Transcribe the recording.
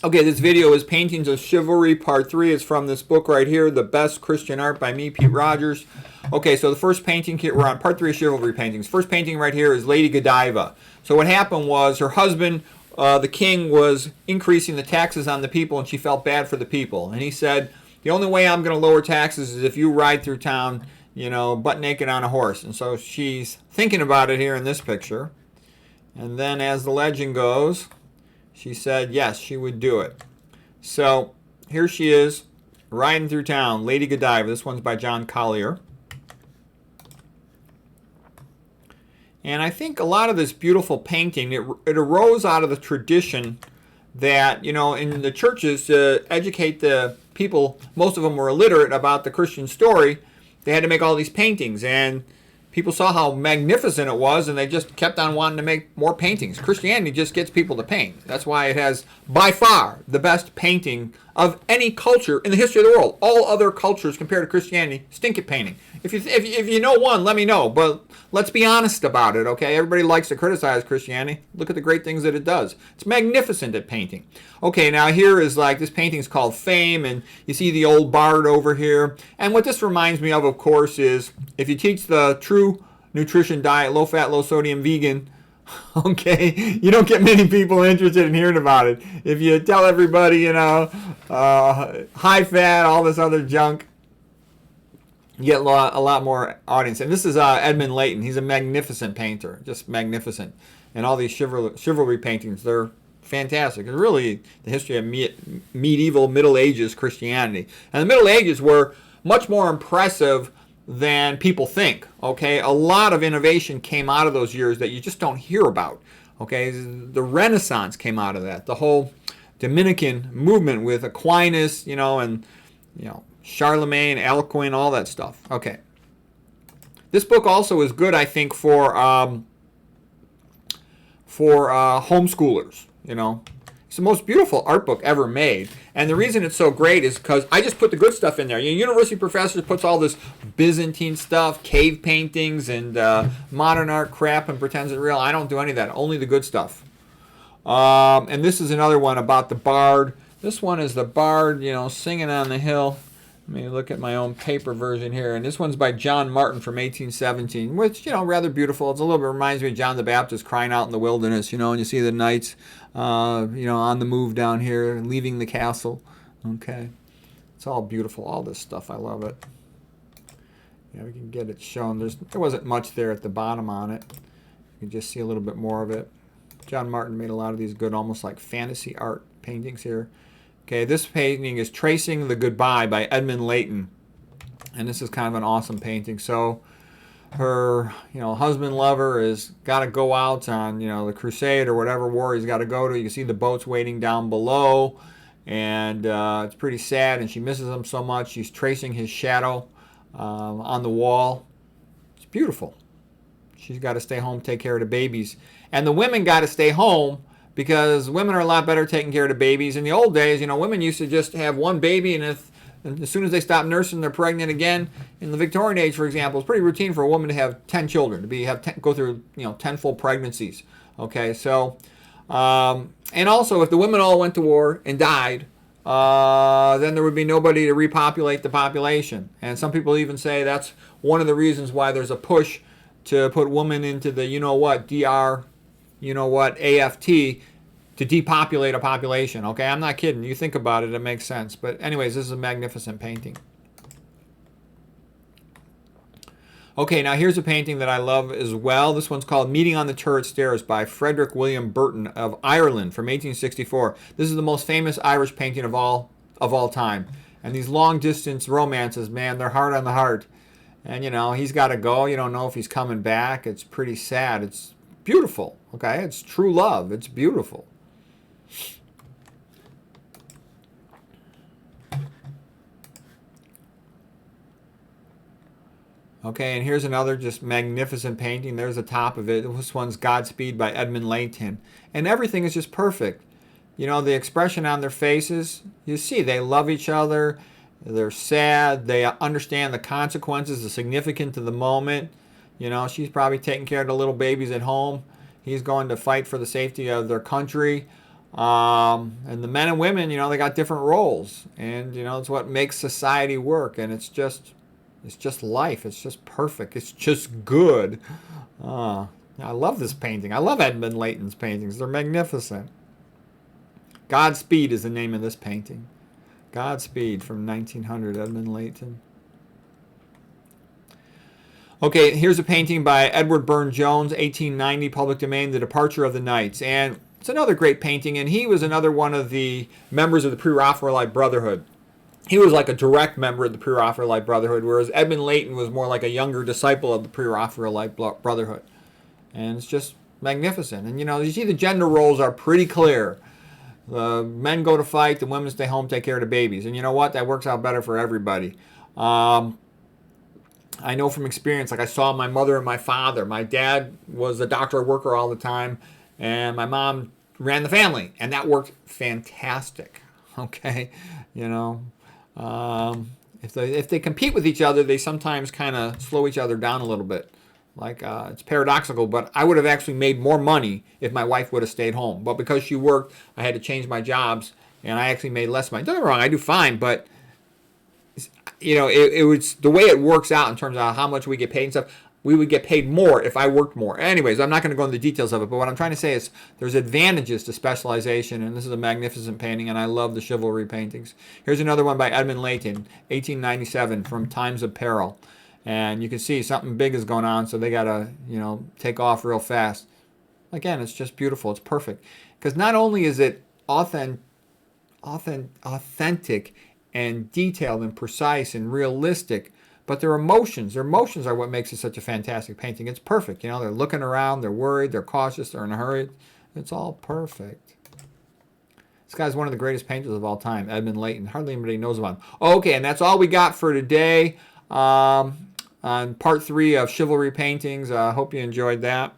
Okay, this video is Paintings of Chivalry, Part 3. It's from this book right here, The Best Christian Art by me, Pete Rogers. Okay, so the first painting here, we're on Part 3 of Chivalry paintings. First painting right here is Lady Godiva. So what happened was her husband, the king, was increasing the taxes on the people, and she felt bad for the people. And he said, the only way I'm going to lower taxes is if you ride through town, you know, butt naked on a horse. And so she's thinking about it here in this picture. And then as the legend goes, she said yes, she would do it. So here she is riding through town, Lady Godiva. This one's by John Collier. And I think a lot of this beautiful painting, it arose out of the tradition that, you know, in the churches to educate the people, most of them were illiterate about the Christian story, they had to make all these paintings. And people saw how magnificent it was, and they just kept on wanting to make more paintings. Christianity just gets people to paint. That's why it has, by far, the best painting of any culture in the history of the world. All other cultures, compared to Christianity, stink at painting. If you know one, let me know. But let's be honest about it, okay? Everybody likes to criticize Christianity. Look at the great things that it does. It's magnificent at painting. Okay, now here is like, this painting's called Fame, and you see the old bard over here. And what this reminds me of course, is if you teach the true nutrition diet, low fat, low sodium, vegan, okay, you don't get many people interested in hearing about it. If you tell everybody, you know, high fat, all this other junk, you get a lot more audience. And this is Edmund Layton. He's a magnificent painter, just magnificent. And all these chivalry paintings, they're fantastic. It's really the history of medieval Middle Ages Christianity. And the Middle Ages were much more impressive than people think. Okay, a lot of innovation came out of those years that you just don't hear about. Okay, the Renaissance came out of that. The whole Dominican movement with Aquinas, you know, and Charlemagne, Alcuin, all that stuff. Okay, this book also is good, I think, for homeschoolers. You know, it's the most beautiful art book ever made. And the reason it's so great is because I just put the good stuff in there. You know, university professors puts all this Byzantine stuff, cave paintings, and modern art crap and pretends it's real. I don't do any of that. Only the good stuff. And this is another one about the bard. This one is the bard, you know, singing on the hill. Let me look at my own paper version here. And this one's by John Martin from 1817, which, you know, rather beautiful. It's a little bit reminds me of John the Baptist crying out in the wilderness, you know, and you see the knights, you know, on the move down here, leaving the castle. Okay. It's all beautiful, all this stuff. I love it. Yeah, we can get it shown. There wasn't much there at the bottom on it. You can just see a little bit more of it. John Martin made a lot of these good, almost like fantasy art paintings here. Okay, this painting is Tracing the Goodbye by Edmund Layton. And this is kind of an awesome painting. So her, you know, husband, lover, is got to go out on, you know, the crusade or whatever war he's got to go to. You can see the boats waiting down below. And it's pretty sad, and she misses him so much. She's tracing his shadow on the wall. It's beautiful. She's got to stay home, take care of the babies. And the women got to stay home, because women are a lot better taking care of the babies. In the old days, you know, women used to just have one baby, and as soon as they stop nursing, they're pregnant again. In the Victorian age, for example, it's pretty routine for a woman to have 10 children, go through, you know, 10 full pregnancies. Okay, so, and also if the women all went to war and died, then there would be nobody to repopulate the population. And some people even say that's one of the reasons why there's a push to put women into the, you know what, DR, you know what, AFT, to depopulate a population. Okay, I'm not kidding. You think about it, it makes sense. But anyways, this is a magnificent painting. Okay, now here's a painting that I love as well. This one's called Meeting on the Turret Stairs by Frederick William Burton of Ireland from 1864. This is the most famous Irish painting of all time. And these long distance romances, man, they're hard on the heart. And you know, he's got to go. You don't know if he's coming back. It's pretty sad. It's beautiful. Okay, it's true love. It's beautiful. Okay, and here's another just magnificent painting. There's the top of it. This one's Godspeed by Edmund Layton. And everything is just perfect. You know, the expression on their faces, you see they love each other. They're sad. They understand the consequences, the significance of the moment. You know, she's probably taking care of the little babies at home. He's going to fight for the safety of their country. And the men and women, you know, they got different roles, and you know, it's what makes society work. And it's just life. It's just perfect. It's just good. I love this painting. I love Edmund Layton's paintings. They're magnificent. Godspeed is the name of this painting. Godspeed from 1900, Edmund Layton. Okay, here's a painting by Edward Burne-Jones, 1890, public domain, The Departure of the Knights. And it's another great painting, and he was another one of the members of the Pre-Raphaelite Brotherhood. He was like a direct member of the Pre-Raphaelite Brotherhood, whereas Edmund Layton was more like a younger disciple of the Pre-Raphaelite Brotherhood. And it's just magnificent. And you know, you see the gender roles are pretty clear. The men go to fight, the women stay home, take care of the babies. And you know what? That works out better for everybody. I know from experience, like I saw my mother and my father. My dad was a doctor worker all the time, and my mom ran the family, and that worked fantastic. Okay, you know, if they compete with each other, they sometimes kind of slow each other down a little bit. Like it's paradoxical, but I would have actually made more money if my wife would have stayed home. But because she worked, I had to change my jobs, and I actually made less money. Don't get me wrong, I do fine, but you know, it was the way it works out in terms of how much we get paid and stuff. We would get paid more if I worked more. Anyways, I'm not going to go into the details of it, but what I'm trying to say is there's advantages to specialization, and this is a magnificent painting, and I love the chivalry paintings. Here's another one by Edmund Layton, 1897, from Times of Peril. And you can see something big is going on, so they got to, you know, take off real fast. Again, it's just beautiful. It's perfect. Because not only is it authentic and detailed and precise and realistic, but their emotions are what makes it such a fantastic painting. It's perfect. You know, they're looking around, they're worried, they're cautious, they're in a hurry. It's all perfect. This guy's one of the greatest painters of all time, Edmund Layton. Hardly anybody knows about him. Okay, and that's all we got for today on part 3 of Chivalry Paintings. I hope you enjoyed that.